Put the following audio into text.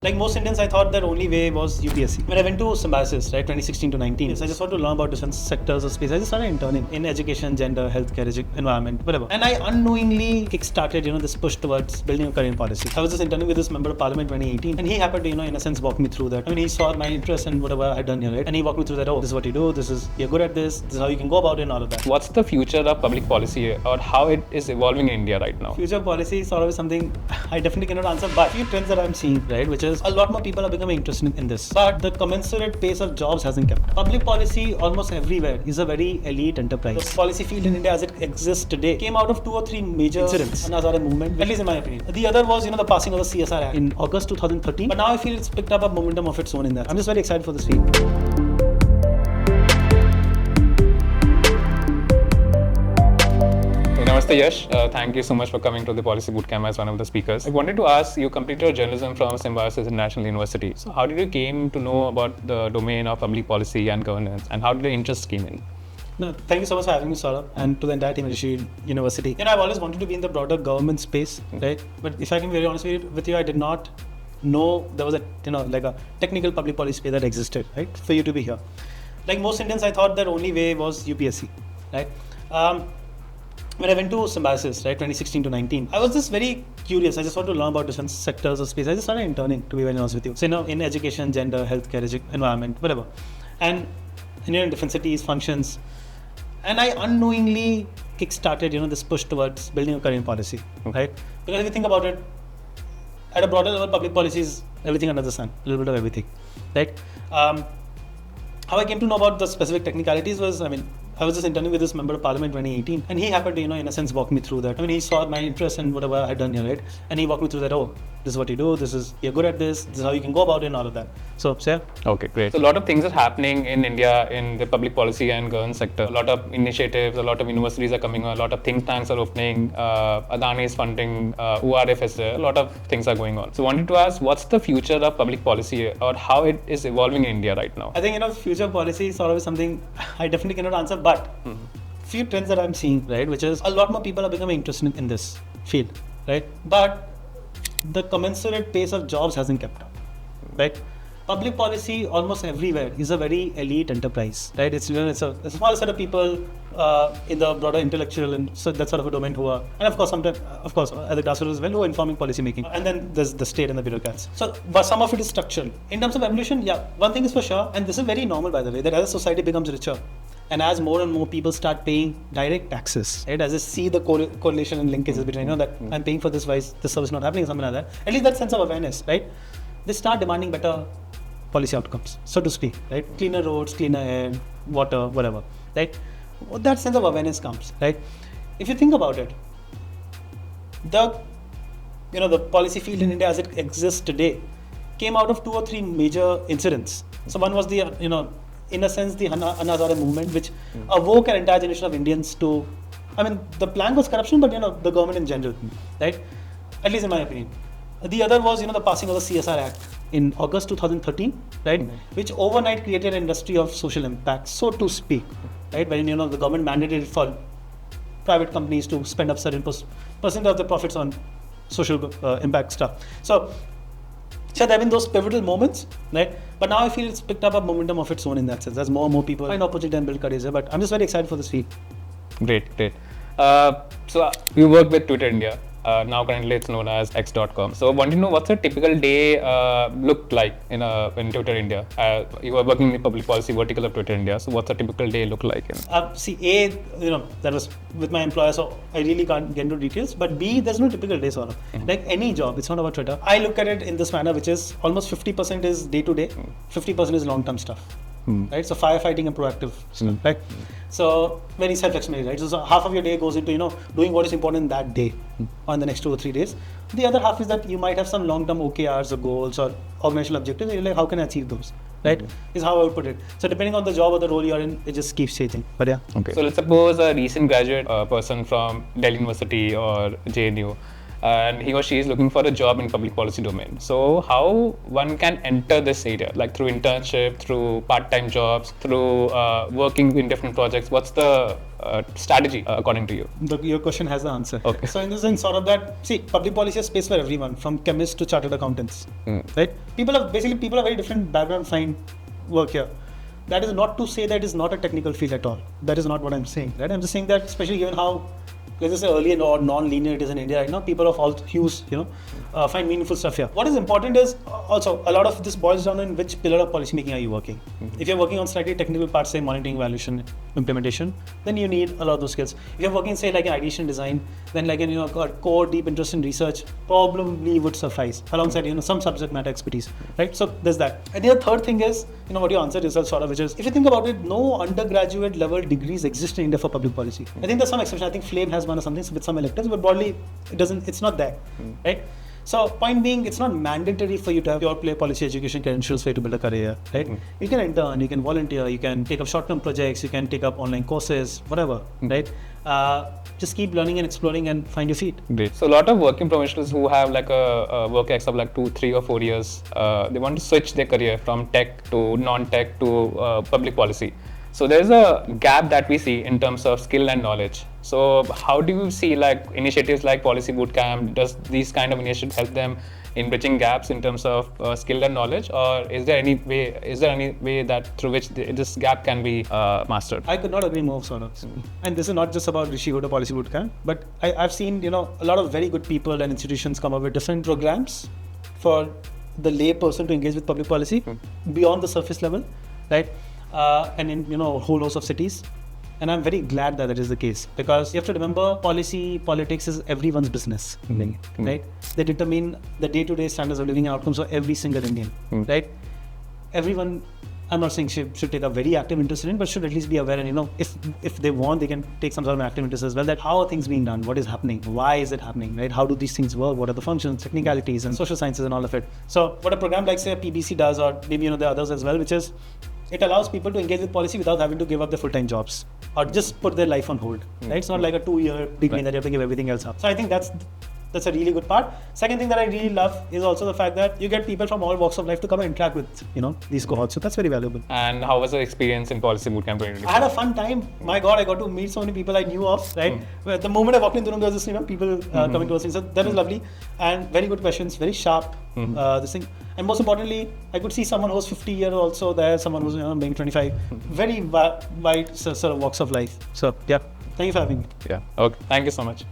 Like most Indians, I thought their only way was UPSC. When I went to Symbiosis, right, 2016 to 19, so I just wanted to learn about different sectors of space. I just started interning in education, gender, healthcare, environment, whatever. And I unknowingly kickstarted, this push towards building a career policy. I was just interning with this member of parliament 2018, and he happened to, in a sense, walk me through that. I mean, he saw my interest in whatever I had done here, right? And he walked me through that. Oh, this is what you do. You're good at this. This is how you can go about it, and all of that. What's the future of public policy or how it is evolving in India right now? Future policy is sort of something I definitely cannot answer, but a few trends that I'm seeing, right, which is a lot more people are becoming interested in this. But the commensurate pace of jobs hasn't kept up. Public policy almost everywhere is a very elite enterprise. The policy field in India as it exists today came out of 2 or 3 major incidents. Anazare movement, at least in my opinion. The other was, the passing of the CSR Act in August 2013. But now I feel it's picked up a momentum of its own in that. I'm just very excited for this week. Namaste Yash, thank you so much for coming to the Policy Bootcamp as one of the speakers. I wanted to ask, you completed your journalism from Symbiosis International University. So how did you came to know about the domain of public policy and governance, and how did the interest came in? No, thank you so much for having me, Saurabh, and to the entire team at Shri University. I've always wanted to be in the broader government space, right? But if I can be very honest with you, I did not know there was a technical public policy space that existed, right? For you to be here. Like most Indians, I thought their only way was UPSC, right? When I went to Symbiosis, right, 2016 to 19, I was just very curious. I just wanted to learn about different sectors of space. I just started interning, to be very honest with you. So, in education, gender, healthcare, environment, whatever. And, in different cities, functions. And I unknowingly kickstarted, this push towards building a career policy, right? Because if you think about it, at a broader level, public policy is everything under the sun, a little bit of everything, right? How I came to know about the specific technicalities was, I was just interning with this member of parliament 2018, and he happened to, in a sense, walk me through that. He saw my interest in whatever I had done here, right? And he walked me through that. Oh, this is what you do. You're good at this. This is how you can go about it, and all of that. So, yeah. Okay, great. So a lot of things are happening in India in the public policy and governance sector. A lot of initiatives, a lot of universities are coming on, a lot of think tanks are opening, Adani is funding, URF is there, a lot of things are going on. So I wanted to ask, what's the future of public policy or how it is evolving in India right now? I think, future policy is sort of something I definitely cannot answer, but few trends that I'm seeing, right, which is a lot more people are becoming interested in this field, right? But the commensurate pace of jobs hasn't kept up, right? Public policy almost everywhere is a very elite enterprise, right? It's a small set of people in the broader intellectual and so that sort of a domain who are, and of course at the grassroots as well, who are informing policy making, and then there's the state and the bureaucrats. So, but some of it is structural. In terms of evolution, yeah, one thing is for sure, and this is very normal by the way, that as a society becomes richer, and as more and more people start paying direct taxes, right? As I see the correlation and linkages between, that I'm paying for this, why is this service not happening, something like that. At least that sense of awareness, right? They start demanding better policy outcomes, so to speak, right? Cleaner roads, cleaner air, water, whatever, right? That sense of awareness comes, right? If you think about it, the policy field in India as it exists today came out of 2 or 3 major incidents. So one was the, in a sense, the Anazare movement, which awoke an entire generation of Indians to, the plan was corruption, but, the government in general, right? At least in my opinion. The other was, the passing of the CSR Act in August 2013, right? Which overnight created an industry of social impact, so to speak, right? When, the government mandated for private companies to spend up certain percent of the profits on social impact stuff. So there have been those pivotal moments, right? But now I feel it's picked up a momentum of its own in that sense. There's more and more people find opportunity and build careers here, but I'm just very excited for this week. Great. So you work with Twitter India. Now currently it's known as X.com. So I want to know what's a typical day look like in Twitter India. You are working in the public policy vertical of Twitter India. So what's a typical day look like? That was with my employer, so I really can't get into details. But B, there's no typical day sort of. Like any job, it's not about Twitter. I look at it in this manner, which is almost 50% is day to day, 50% is long term stuff. Right, so firefighting and proactive stuff, right? So very self-explanatory, right? So half of your day goes into doing what is important that day, on the next 2 or 3 days. The other half is that you might have some long-term OKRs or goals or organizational objectives. And you're like, how can I achieve those? Right? Is how I would put it. So depending on the job or the role you're in, it just keeps changing. But yeah. Okay. So let's suppose a recent graduate person from Delhi University or JNU and he or she is looking for a job in public policy domain. So how one can enter this area, like through internship, through part-time jobs, through working in different projects? What's the strategy according to you? Your question has the answer. Okay. So in the sense sort of that, see, public policy is space for everyone, from chemists to chartered accountants, right? People are very different background, find work here. That is not to say that it's not a technical field at all. That is not what I'm saying, right? I'm just saying that, especially given how, let's just say, early and or non-linear it is in India right now, people of all hues, find meaningful stuff here. What is important is also a lot of this boils down in which pillar of policy making are you working. If you're working on slightly technical parts, say monitoring, evaluation, implementation, then you need a lot of those skills. If you're working, say, like an ideation design, then like a core deep interest in research probably would suffice alongside some subject matter expertise, right? So there's that. And the third thing is what you answered yourself sort of, which is, if you think about it, no undergraduate level degrees exist in India for public policy. I think there's some exception. I think Flame has one or something with some electives, but broadly it's not there, right? So point being, it's not mandatory for you to have pure play policy education credentials for you to build a career, right? You can intern, you can volunteer, you can take up short-term projects, you can take up online courses, whatever, right? Just keep learning and exploring and find your feet. Great. So a lot of working professionals who have like a work ex of like 2, 3 or 4 years, they want to switch their career from tech to non-tech to public policy. So there's a gap that we see in terms of skill and knowledge. So how do you see like initiatives like Policy Bootcamp? Does these kind of initiatives help them in bridging gaps in terms of skill and knowledge, or is there any way that through which this gap can be mastered? I could not agree more, sort of. And this is not just about Rishi Huda Policy Bootcamp, but I've seen a lot of very good people and institutions come up with different programs for the lay person to engage with public policy beyond the surface level, right? And in a whole host of cities. And I'm very glad that is the case, because you have to remember, politics is everyone's business, right? They determine the day-to-day standards of living and outcomes for every single Indian, right? Everyone, I'm not saying should take a very active interest in it, but should at least be aware, and if they want, they can take some sort of active interest as well, that how are things being done, what is happening, why is it happening, right? How do these things work, what are the functions, technicalities, and social sciences and all of it. So what a program like, say, a PBC does, or maybe the others as well, which is, it allows people to engage with policy without having to give up their full-time jobs or just put their life on hold, right? It's not like a 2-year degree that you have to give everything else up. So I think that's a really good part. Second thing that I really love is also the fact that you get people from all walks of life to come and interact with these cohorts. So that's very valuable. And how was the experience in Policy Bootcamp 2024? I had a fun time. My God, I got to meet so many people I knew of, right? The moment I walked in the room, there was this, people coming to us. So that was lovely, and very good questions, very sharp. This thing, and most importantly, I could see someone who's 50 years also there, someone who's being 25, very wide sort of walks of life. So yeah, thank you for having me. Yeah. Okay. Thank you so much.